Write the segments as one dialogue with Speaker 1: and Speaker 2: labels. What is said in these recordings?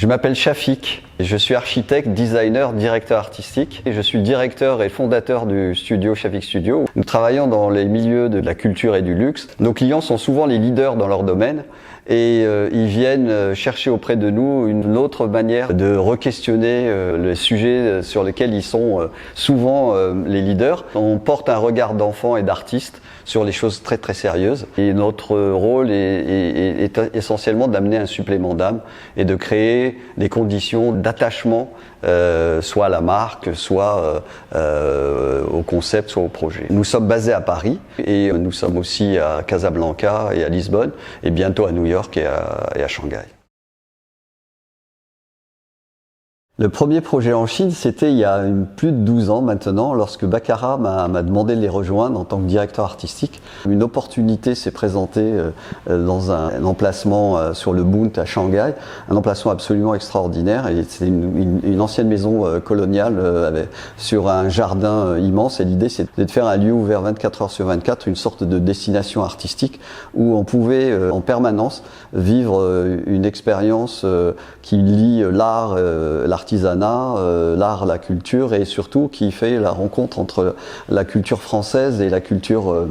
Speaker 1: Je m'appelle Shafik, je suis architecte, designer, directeur artistique et je suis le directeur et fondateur du studio Shafik Studio. Nous travaillons dans les milieux de la culture et du luxe. Nos clients sont souvent les leaders dans leur domaine et ils viennent chercher auprès de nous une autre manière de re-questionner les sujets sur lesquels ils sont souvent les leaders. On porte un regard d'enfant et d'artiste sur les choses très très sérieuses et notre rôle est essentiellement d'amener un supplément d'âme et de créer des conditions d'attachement soit à la marque, soit au concept, soit au projet. Nous sommes basés à Paris et nous sommes aussi à Casablanca et à Lisbonne et bientôt à New York et à Shanghai. Le premier projet en Chine, c'était il y a plus de 12 ans maintenant, lorsque Baccarat m'a demandé de les rejoindre en tant que directeur artistique. Une opportunité s'est présentée dans un emplacement sur le Bund à Shanghai, un emplacement absolument extraordinaire. Et c'est une ancienne maison coloniale sur un jardin immense. Et l'idée, c'était de faire un lieu ouvert 24 heures sur 24, une sorte de destination artistique où on pouvait en permanence vivre une expérience qui lie l'art, l'artisanat, l'art, la culture et surtout qui fait la rencontre entre la culture française et la culture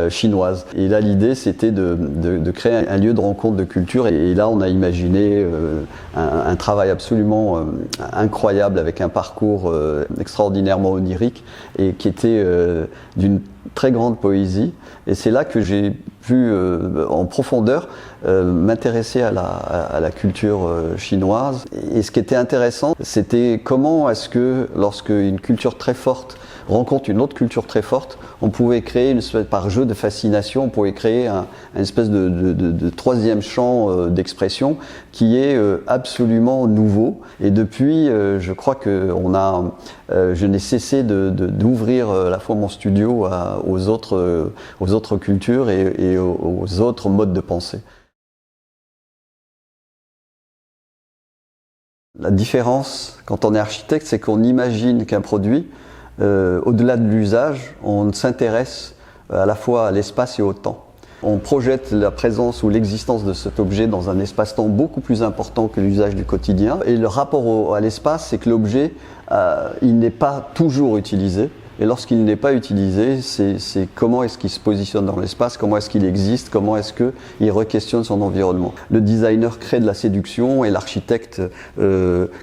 Speaker 1: chinoise. Et là l'idée c'était de créer un lieu de rencontre de culture et là on a imaginé un travail absolument incroyable avec un parcours extraordinairement onirique et qui était d'une très grande poésie et c'est là que j'ai pu en profondeur m'intéresser à la culture chinoise et ce qui était intéressant c'était comment est-ce que lorsque une culture très forte rencontre une autre culture très forte, on pouvait créer une espèce, par jeu de fascination, on pouvait créer une espèce de troisième champ d'expression qui est absolument nouveau. Et depuis, je crois que je n'ai cessé d'ouvrir à la fois mon studio aux autres cultures et aux autres modes de pensée. La différence, quand on est architecte, c'est qu'on imagine qu'un produit, au-delà de l'usage, on s'intéresse à la fois à l'espace et au temps. On projette la présence ou l'existence de cet objet dans un espace-temps beaucoup plus important que l'usage du quotidien. Et le rapport à l'espace, c'est que l'objet, il n'est pas toujours utilisé. Et lorsqu'il n'est pas utilisé, c'est comment est-ce qu'il se positionne dans l'espace, comment est-ce qu'il existe, comment est-ce qu'il re-questionne son environnement. Le designer crée de la séduction et l'architecte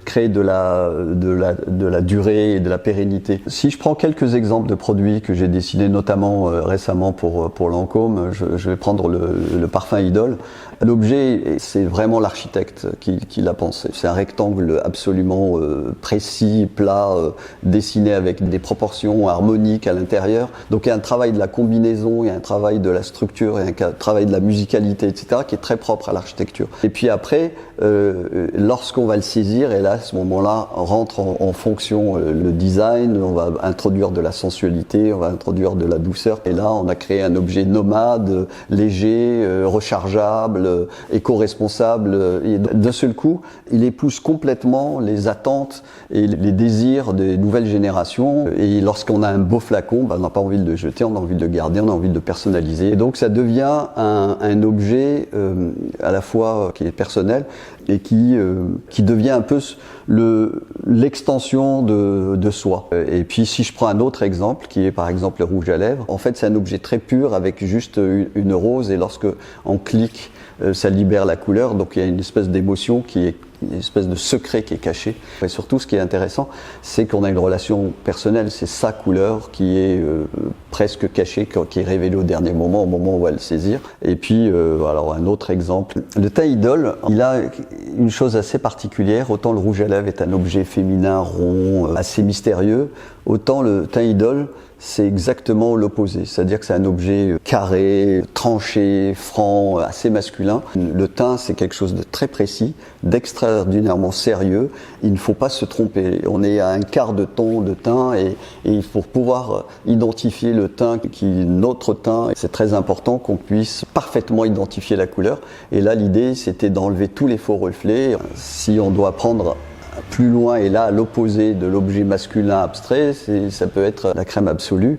Speaker 1: crée de la durée et de la pérennité. Si je prends quelques exemples de produits que j'ai dessinés notamment récemment pour Lancôme, je vais prendre le parfum Idol. L'objet, c'est vraiment l'architecte qui l'a pensé. C'est un rectangle absolument précis, plat, dessiné avec des proportions harmoniques à l'intérieur. Donc il y a un travail de la combinaison, il y a un travail de la structure, il y a un travail de la musicalité, etc. qui est très propre à l'architecture. Et puis après, lorsqu'on va le saisir, et là à ce moment-là rentre en fonction le design, on va introduire de la sensualité, on va introduire de la douceur. Et là on a créé un objet nomade, léger, rechargeable, éco-responsable. Et d'un seul coup, il épouse complètement les attentes et les désirs des nouvelles générations. Et lorsqu'on a un beau flacon, on n'a pas envie de le jeter, on a envie de le garder, on a envie de le personnaliser. Et donc ça devient un objet à la fois qui est personnel et qui devient un peu l'extension de soi. Et puis si je prends un autre exemple, qui est par exemple le rouge à lèvres, en fait c'est un objet très pur avec juste une rose et lorsque on clique, ça libère la couleur, donc il y a une espèce d'émotion qui est une espèce de secret qui est caché. Et surtout, ce qui est intéressant, c'est qu'on a une relation personnelle, c'est sa couleur qui est presque cachée, qui est révélée au dernier moment, au moment où on va le saisir. Et puis, alors un autre exemple, le teint Idol, il a une chose assez particulière, autant le rouge à lèvres est un objet féminin, rond, assez mystérieux, autant le teint Idol, c'est exactement l'opposé, c'est-à-dire que c'est un objet carré, tranché, franc, assez masculin. Le teint, c'est quelque chose de très précis, d'extraordinairement sérieux. Il ne faut pas se tromper. On est à un quart de ton de teint et il faut pouvoir identifier le teint qui est notre teint. C'est très important qu'on puisse parfaitement identifier la couleur. Et là, l'idée, c'était d'enlever tous les faux reflets. Si on doit prendre plus loin et là à l'opposé de l'objet masculin abstrait, ça peut être la crème absolue.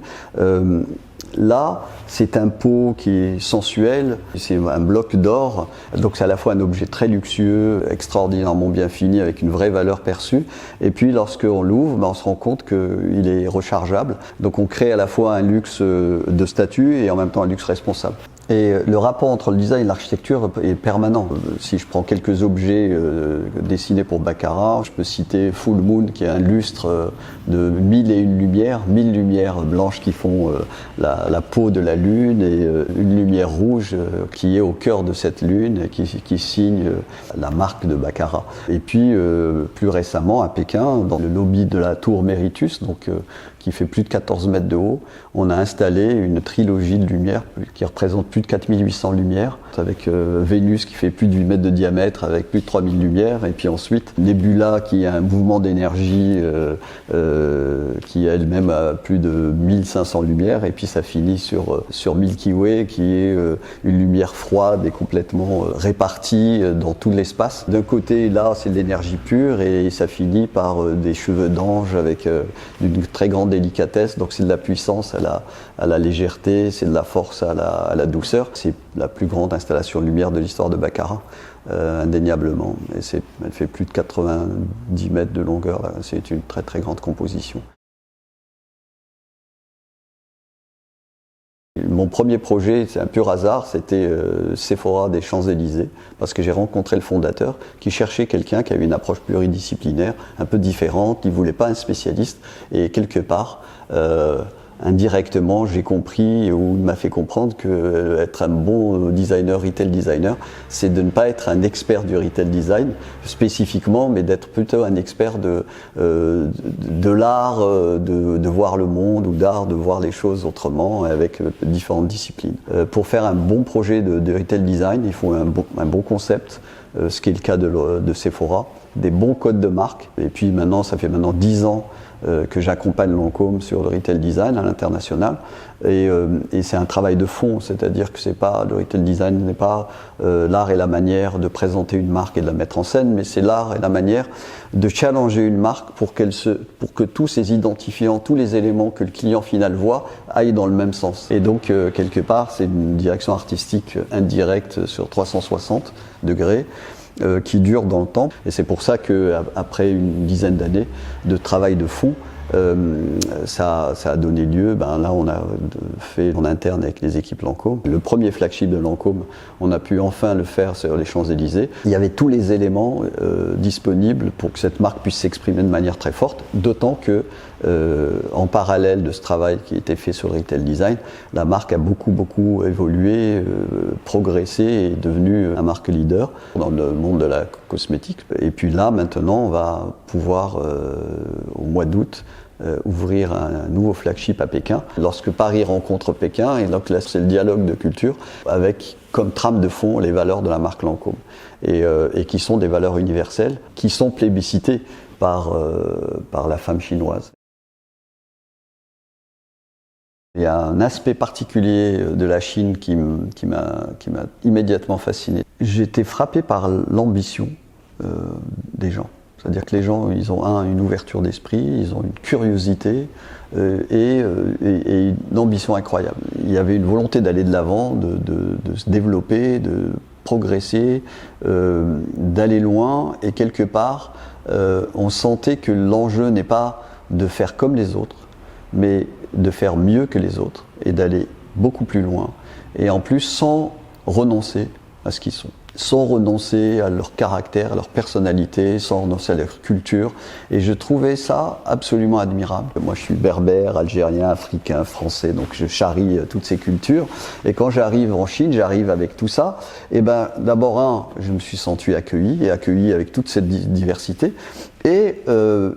Speaker 1: Là, c'est un pot qui est sensuel, c'est un bloc d'or, donc c'est à la fois un objet très luxueux, extraordinairement bien fini, avec une vraie valeur perçue. Et puis lorsqu'on l'ouvre, on se rend compte qu'il est rechargeable. Donc on crée à la fois un luxe de statut et en même temps un luxe responsable. Et le rapport entre le design et l'architecture est permanent. Si je prends quelques objets dessinés pour Baccarat, je peux citer Full Moon, qui est un lustre de 1001 lumières, 1000 lumières blanches qui font la peau de la lune, et une lumière rouge qui est au cœur de cette lune et qui signe la marque de Baccarat. Et puis plus récemment à Pékin, dans le lobby de la tour Méritus, donc qui fait plus de 14 mètres de haut, on a installé une trilogie de lumières qui représente plus de 4800 lumières, avec Vénus qui fait plus de 8 mètres de diamètre avec plus de 3000 lumières, et puis ensuite Nebula qui a un mouvement d'énergie qui elle-même a plus de 1500 lumières, et puis ça finit sur Milky Way qui est une lumière froide et complètement répartie dans tout l'espace. D'un côté là c'est de l'énergie pure, et ça finit par des cheveux d'ange avec une très grande délicatesse, donc c'est de la puissance à la légèreté, c'est de la force à la douceur. C'est la plus grande installation de lumière de l'histoire de Baccarat, indéniablement. Et elle fait plus de 90 mètres de longueur, c'est une très très grande composition. Mon premier projet, c'est un pur hasard, c'était Sephora des Champs-Élysées, parce que j'ai rencontré le fondateur qui cherchait quelqu'un qui avait une approche pluridisciplinaire, un peu différente, qui ne voulait pas un spécialiste, et quelque part, indirectement, j'ai compris, ou il m'a fait comprendre que être un bon designer, retail designer, c'est de ne pas être un expert du retail design spécifiquement, mais d'être plutôt un expert de l'art de voir le monde, ou d'art de voir les choses autrement, avec différentes disciplines. Pour faire un bon projet de retail design, il faut un bon concept, ce qui est le cas de Sephora, des bons codes de marque, et puis maintenant, ça fait 10 ans que j'accompagne Lancôme sur le retail design à l'international, et c'est un travail de fond, c'est-à-dire que le retail design n'est pas l'art et la manière de présenter une marque et de la mettre en scène, mais c'est l'art et la manière de challenger une marque pour que tous ces identifiants, tous les éléments que le client final voit aillent dans le même sens. Et donc quelque part c'est une direction artistique indirecte sur 360 degrés, qui dure dans le temps, et c'est pour ça qu'après une dizaine d'années de travail de fond, ça a donné lieu, là on a fait en interne avec les équipes Lancôme. Le premier flagship de Lancôme, on a pu enfin le faire sur les Champs-Élysées. Il y avait tous les éléments disponibles pour que cette marque puisse s'exprimer de manière très forte, d'autant que en parallèle de ce travail qui était fait sur le retail design, la marque a beaucoup évolué, progressé, et est devenue un marque leader dans le monde de la cosmétique. Et puis là maintenant on va pouvoir au mois d'août ouvrir un nouveau flagship à Pékin. Lorsque Paris rencontre Pékin, et donc là c'est le dialogue de culture avec comme trame de fond les valeurs de la marque Lancôme, et qui sont des valeurs universelles, qui sont plébiscitées par la femme chinoise. Il y a un aspect particulier de la Chine qui m'a immédiatement fasciné. J'ai été frappé par l'ambition des gens. C'est-à-dire que les gens, ils ont une ouverture d'esprit, ils ont une curiosité et une ambition incroyable. Il y avait une volonté d'aller de l'avant, de se développer, de progresser, d'aller loin, et quelque part, on sentait que l'enjeu n'est pas de faire comme les autres, mais de faire mieux que les autres et d'aller beaucoup plus loin, et en plus sans renoncer à ce qu'ils sont, sans renoncer à leur caractère, à leur personnalité, sans renoncer à leur culture. Et je trouvais ça absolument admirable. Moi je suis berbère, algérien, africain, français, donc je charrie toutes ces cultures. Et quand j'arrive en Chine, j'arrive avec tout ça. Et d'abord je me suis senti accueilli avec toute cette diversité. Et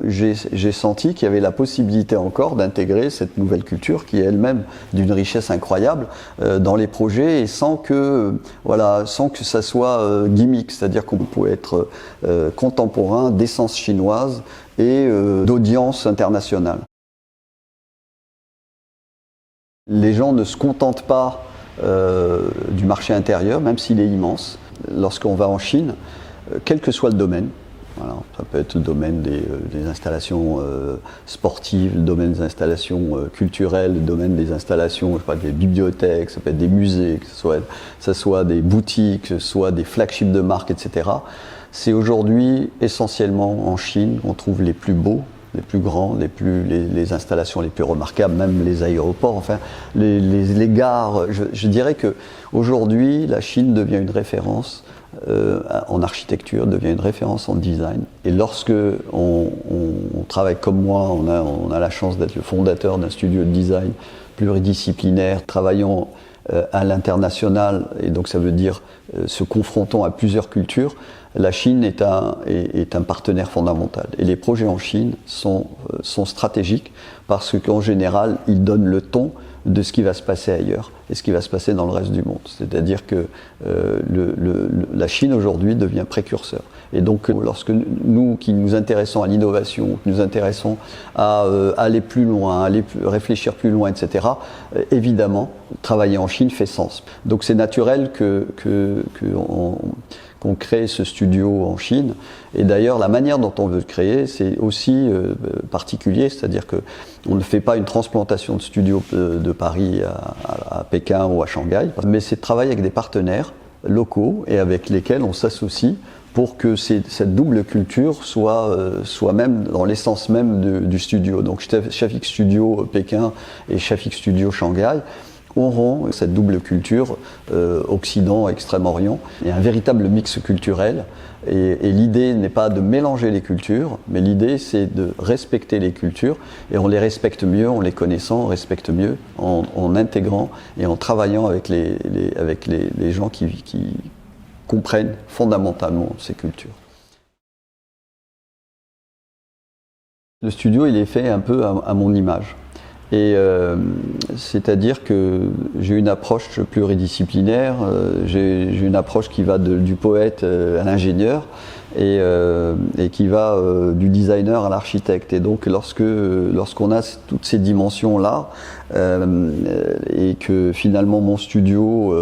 Speaker 1: j'ai senti qu'il y avait la possibilité encore d'intégrer cette nouvelle culture qui est elle-même d'une richesse incroyable dans les projets, et sans que ça soit gimmick, c'est-à-dire qu'on pouvait être contemporain d'essence chinoise et d'audience internationale. Les gens ne se contentent pas du marché intérieur, même s'il est immense. Lorsqu'on va en Chine, quel que soit le domaine, Voilà, ça peut être le domaine des installations sportives, le domaine des installations culturelles, le domaine des installations, je sais pas, des bibliothèques, ça peut être des musées, que ce soit des boutiques, que ce soit des flagships de marques, etc. C'est aujourd'hui essentiellement en Chine qu'on trouve les plus beaux, les plus grands, les installations les plus remarquables, même les aéroports, enfin les gares. Je dirais qu'aujourd'hui, la Chine devient une référence en architecture, devient une référence en design. Et lorsque on travaille comme moi, on a la chance d'être le fondateur d'un studio de design pluridisciplinaire, travaillant à l'international, et donc ça veut dire se confrontant à plusieurs cultures, la Chine est un partenaire fondamental. Et les projets en Chine sont stratégiques parce qu'en général, ils donnent le ton de ce qui va se passer ailleurs et ce qui va se passer dans le reste du monde. C'est-à-dire que la Chine aujourd'hui devient précurseur. Et donc lorsque nous qui nous intéressons à l'innovation, qui nous intéressons à aller plus loin, à réfléchir plus loin, etc., évidemment, travailler en Chine fait sens. Donc c'est naturel qu'on crée ce studio en Chine. Et d'ailleurs, la manière dont on veut le créer, c'est aussi particulier, c'est-à-dire qu'on ne fait pas une transplantation de studio de Paris à Pékin ou à Shanghai, mais c'est de travailler avec des partenaires locaux et avec lesquels on s'associe pour que cette double culture soit même dans l'essence même du studio. Donc Shafik Studio Pékin et Shafik Studio Shanghai auront cette double culture Occident, Extrême-Orient, et un véritable mix culturel. Et l'idée n'est pas de mélanger les cultures, mais l'idée c'est de respecter les cultures, et on les respecte mieux en les connaissant, on respecte mieux en intégrant et en travaillant avec les gens qui comprennent fondamentalement ces cultures. Le studio, il est fait un peu à mon image. Et c'est-à-dire que j'ai une approche pluridisciplinaire, j'ai une approche qui va du poète à l'ingénieur et qui va du designer à l'architecte. Et donc lorsqu'on a toutes ces dimensions-là, et que finalement mon studio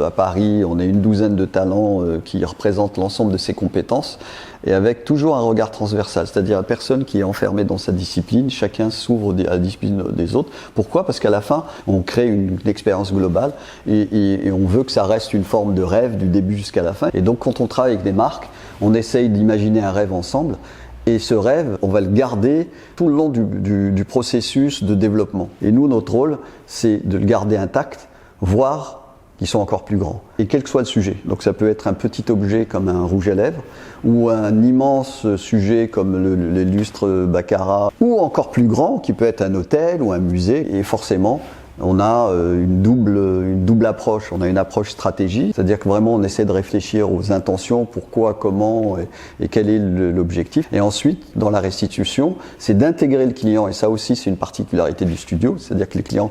Speaker 1: à Paris, on est une douzaine de talents qui représentent l'ensemble de ces compétences, et avec toujours un regard transversal, c'est-à-dire la personne qui est enfermée dans sa discipline, chacun s'ouvre à la discipline des autres. Pourquoi ? Parce qu'à la fin, on crée une expérience globale et on veut que ça reste une forme de rêve du début jusqu'à la fin. Et donc quand on travaille avec des marques, on essaye d'imaginer un rêve ensemble. Et ce rêve, on va le garder tout le long du processus de développement. Et nous, notre rôle, c'est de le garder intact, voire qu'ils sont encore plus grands. Et quel que soit le sujet. Donc ça peut être un petit objet comme un rouge à lèvres, ou un immense sujet comme les lustres Baccarat, ou encore plus grand, qui peut être un hôtel ou un musée. Et forcément, on a une double approche. On a une approche stratégique, c'est-à-dire que vraiment on essaie de réfléchir aux intentions, pourquoi, comment et quel est l'objectif. Et ensuite, dans la restitution, c'est d'intégrer le client, et ça aussi c'est une particularité du studio, c'est-à-dire que les clients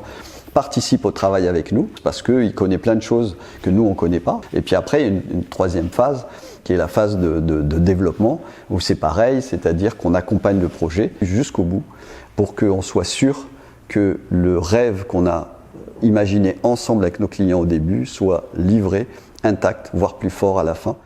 Speaker 1: participe au travail avec nous parce qu'il connaît plein de choses que nous on ne connaît pas. Et puis après, il y a une troisième phase qui est la phase de développement où c'est pareil, c'est-à-dire qu'on accompagne le projet jusqu'au bout pour qu'on soit sûr que le rêve qu'on a imaginé ensemble avec nos clients au début soit livré intact, voire plus fort à la fin.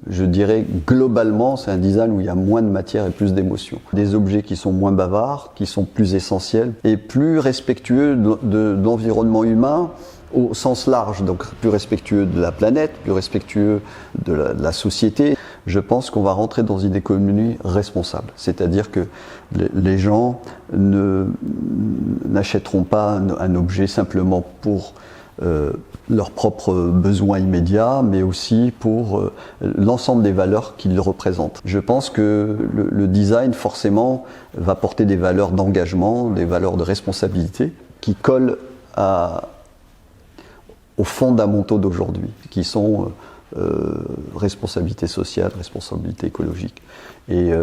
Speaker 1: Je dirais globalement, c'est un design où il y a moins de matière et plus d'émotion. Des objets qui sont moins bavards, qui sont plus essentiels et plus respectueux de l'environnement humain au sens large, donc plus respectueux de la planète, plus respectueux de la société. Je pense qu'on va rentrer dans une économie responsable, c'est-à-dire que les gens n'achèteront pas un objet simplement pour leurs propres besoins immédiats, mais aussi pour l'ensemble des valeurs qu'il représente. Je pense que le design, forcément, va porter des valeurs d'engagement, des valeurs de responsabilité, qui collent aux fondamentaux d'aujourd'hui, qui sont responsabilité sociale, responsabilité écologique, et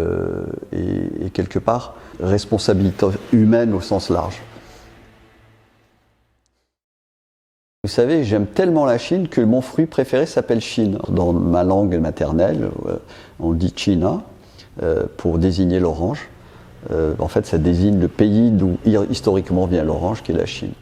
Speaker 1: quelque part, responsabilité humaine au sens large. Vous savez, j'aime tellement la Chine que mon fruit préféré s'appelle Chine. Dans ma langue maternelle, on dit China pour désigner l'orange. En fait, ça désigne le pays d'où historiquement vient l'orange, qui est la Chine.